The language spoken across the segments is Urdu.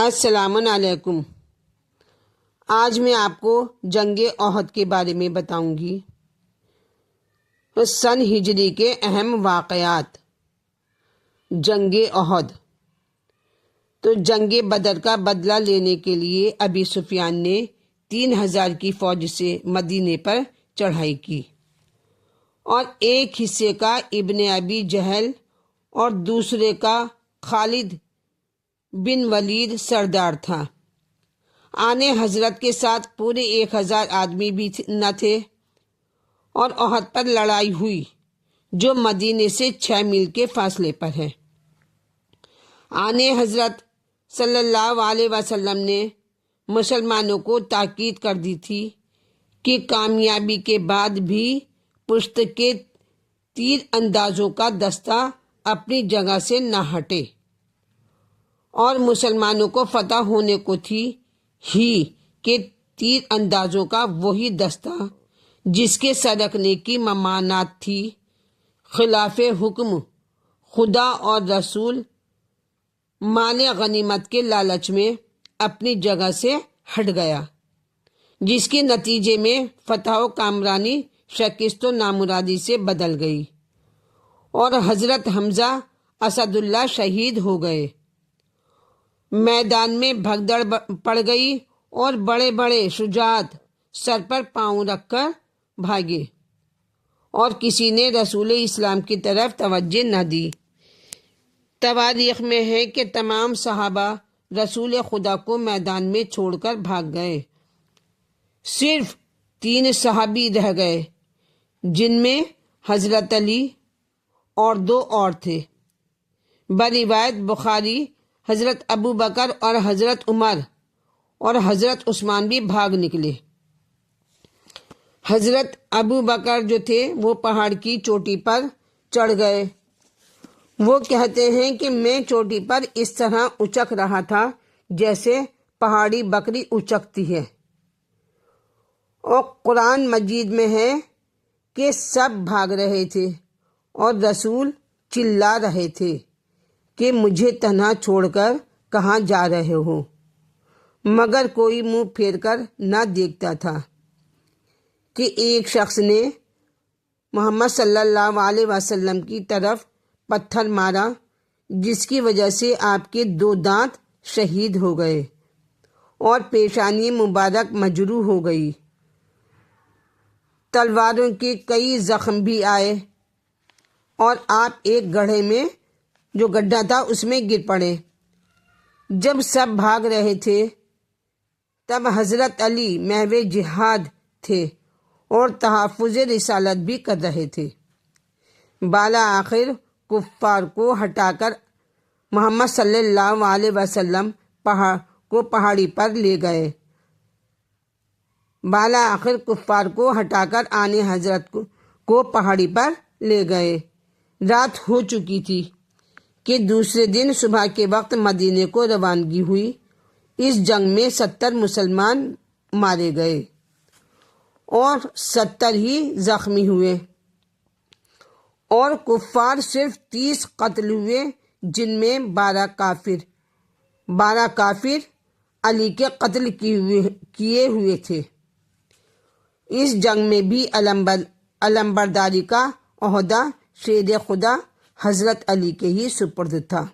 السلام علیکم۔ آج میں آپ کو جنگ احد کے بارے میں بتاؤں گی۔ سن ہجری کے اہم واقعات۔ جنگ احد۔ تو جنگ بدر کا بدلہ لینے کے لیے ابی سفیان نے 3000 کی فوج سے مدینے پر چڑھائی کی، اور ایک حصے کا ابن ابی جہل اور دوسرے کا خالد بن ولید سردار تھا۔ آنے حضرت کے ساتھ پورے 1000 آدمی بھی نہ تھے، اور احد پر لڑائی ہوئی جو مدینے سے 6 میل کے فاصلے پر ہے۔ آنے حضرت صلی اللہ علیہ وسلم نے مسلمانوں کو تاکید کر دی تھی کہ کامیابی کے بعد بھی پشت کے تیر اندازوں کا دستہ اپنی جگہ سے نہ ہٹے، اور مسلمانوں کو فتح ہونے کو تھی ہی کہ تیر اندازوں کا وہی دستہ جس کے سرکنے کی ممانعت تھی، خلاف حکم خدا اور رسول مال غنیمت کے لالچ میں اپنی جگہ سے ہٹ گیا، جس کے نتیجے میں فتح و کامرانی شکست و نامرادی سے بدل گئی، اور حضرت حمزہ اسد اللہ شہید ہو گئے۔ میدان میں بھگدڑ پڑ گئی، اور بڑے بڑے شجاعت سر پر پاؤں رکھ کر بھاگے، اور کسی نے رسول اسلام کی طرف توجہ نہ دی۔ تواریخ میں ہے کہ تمام صحابہ رسول خدا کو میدان میں چھوڑ کر بھاگ گئے، صرف 3 صحابی رہ گئے، جن میں حضرت علی اور 2 اور تھے۔ بروایت بخاری حضرت ابو بکر اور حضرت عمر اور حضرت عثمان بھی بھاگ نکلے۔ حضرت ابو بکر جو تھے وہ پہاڑ کی چوٹی پر چڑھ گئے۔ وہ کہتے ہیں کہ میں چوٹی پر اس طرح اچک رہا تھا جیسے پہاڑی بکری اچکتی ہے، اور قرآن مجید میں ہے کہ سب بھاگ رہے تھے، اور رسول چلا رہے تھے کہ مجھے تنہا چھوڑ کر کہاں جا رہے ہو، مگر کوئی منہ پھیر کر نہ دیکھتا تھا کہ ایک شخص نے محمد صلی اللہ علیہ وسلم کی طرف پتھر مارا، جس کی وجہ سے آپ کے 2 دانت شہید ہو گئے، اور پیشانی مبارک مجروح ہو گئی۔ تلواروں کے کئی زخم بھی آئے، اور آپ ایک گڑھے میں جو گڈھا تھا اس میں گر پڑے۔ جب سب بھاگ رہے تھے تب حضرت علی محو جہاد تھے اور تحفظ رسالت بھی کر رہے تھے۔ بالآخر کفار کو ہٹا کر محمد صلی اللہ علیہ وسلم کو پہاڑی پر لے گئے۔ بالآخر کفار کو ہٹا کر آنے حضرت کو پہاڑی پر لے گئے۔ رات ہو چکی تھی کہ دوسرے دن صبح کے وقت مدینے کو روانگی ہوئی۔ اس جنگ میں 70 مسلمان مارے گئے اور 70 ہی زخمی ہوئے، اور کفار صرف 30 قتل ہوئے، جن میں 12 کافر علی کے قتل کیے ہوئے تھے۔ اس جنگ میں بھی علمبرداری کا عہدہ شیر خدا حضرت علی کے ہی سپرد تھا۔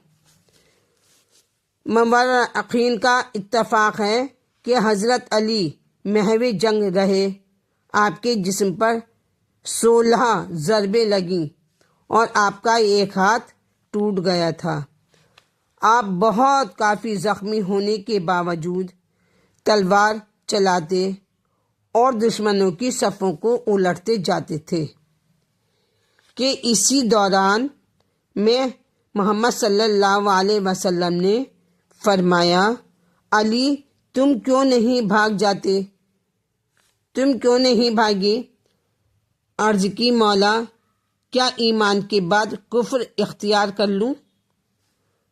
مورخین کا اتفاق ہے کہ حضرت علی محو جنگ رہے۔ آپ کے جسم پر 16 ضربیں لگیں، اور آپ کا ایک ہاتھ ٹوٹ گیا تھا۔ آپ بہت کافی زخمی ہونے کے باوجود تلوار چلاتے اور دشمنوں کی صفوں کو الٹتے جاتے تھے، کہ اسی دوران میں محمد صلی اللہ علیہ وسلم نے فرمایا، علی تم کیوں نہیں بھاگ جاتے؟ تم کیوں نہیں بھاگے؟ عرض کی، مولا کیا ایمان کے بعد کفر اختیار کر لوں؟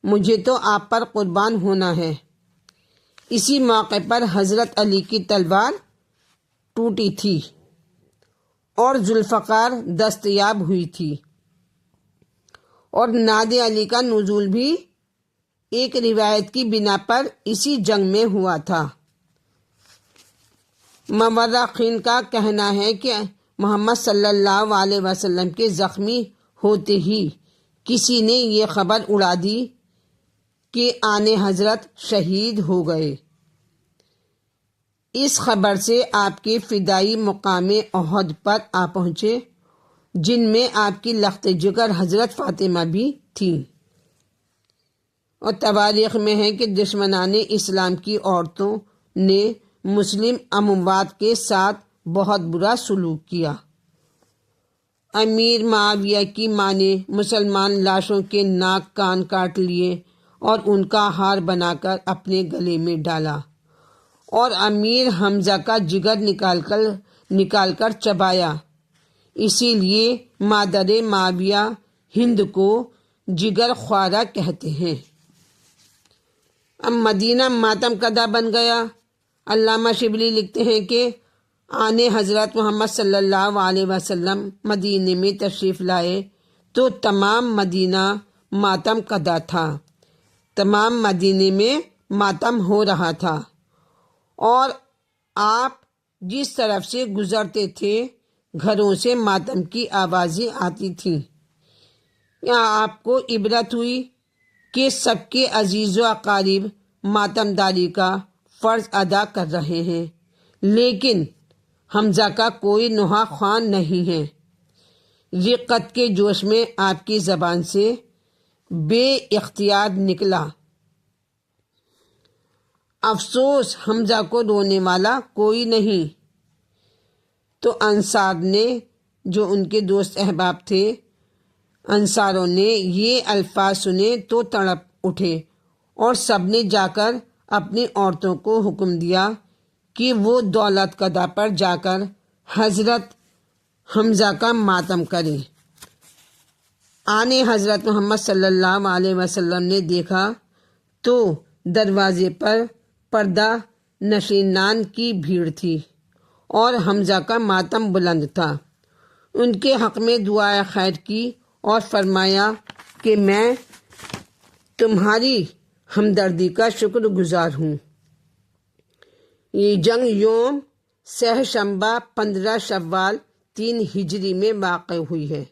مجھے تو آپ پر قربان ہونا ہے۔ اسی موقع پر حضرت علی کی تلوار ٹوٹی تھی اور ذوالفقار دستیاب ہوئی تھی، اور ناد علی کا نزول بھی ایک روایت کی بنا پر اسی جنگ میں ہوا تھا۔ مورخین کا کہنا ہے کہ محمد صلی اللہ علیہ وسلم کے زخمی ہوتے ہی کسی نے یہ خبر اڑا دی کہ آن حضرت شہید ہو گئے۔ اس خبر سے آپ کے فدائی مقام احد پر آ پہنچے، جن میں آپ کی لخت جگر حضرت فاطمہ بھی تھیں، اور تواریخ میں ہے کہ دشمنان اسلام کی عورتوں نے مسلم اموات کے ساتھ بہت برا سلوک کیا۔ امیر معاویہ کی ماں نے مسلمان لاشوں کے ناک کان کاٹ لیے اور ان کا ہار بنا کر اپنے گلے میں ڈالا، اور امیر حمزہ کا جگر نکال کر چبایا۔ اسی لیے مادر معاویہ ہند کو جگر خوارہ کہتے ہیں۔ اب مدینہ ماتم کدہ بن گیا۔ علامہ شبلی لکھتے ہیں کہ آن حضرت محمد صلی اللہ علیہ وسلم مدینے میں تشریف لائے تو تمام مدینہ ماتم کدہ تھا، تمام مدینے میں ماتم ہو رہا تھا، اور آپ جس طرف سے گزرتے تھے گھروں سے ماتم کی آوازیں آتی تھیں۔ یہاں آپ کو عبرت ہوئی کہ سب کے عزیز و اقارب ماتم داری کا فرض ادا کر رہے ہیں، لیکن حمزہ کا کوئی نوحہ خواہ نہیں ہے۔ رقت کے جوش میں آپ کی زبان سے بے اختیار نکلا، افسوس حمزہ کو رونے والا کوئی نہیں۔ تو انصار نے، جو ان کے دوست احباب تھے، انصاروں نے یہ الفاظ سنے تو تڑپ اٹھے، اور سب نے جا کر اپنی عورتوں کو حکم دیا کہ وہ دولت کدہ پر جا کر حضرت حمزہ کا ماتم کریں۔ آن حضرت محمد صلی اللہ علیہ وسلم نے دیکھا تو دروازے پر پردہ نشینان کی بھیڑ تھی اور حمزہ کا ماتم بلند تھا۔ ان کے حق میں دعائے خیر کی اور فرمایا کہ میں تمہاری ہمدردی کا شکر گزار ہوں۔ یہ جنگ یوم سہ شنبہ 15 شوال 3 ہجری میں واقع ہوئی ہے۔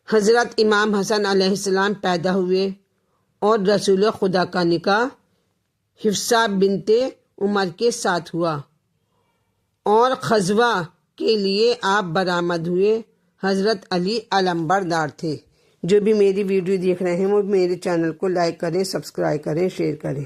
حضرت امام حسن علیہ السلام پیدا ہوئے اور رسول خدا کا نکاح حفصہ بنت عمر کے ساتھ ہوا، اور غزوہ کے لیے آپ برآمد ہوئے۔ حضرت علی علمبردار تھے۔ جو بھی میری ویڈیو دیکھ رہے ہیں وہ میرے چینل کو لائک کریں، سبسکرائب کریں، شیئر کریں۔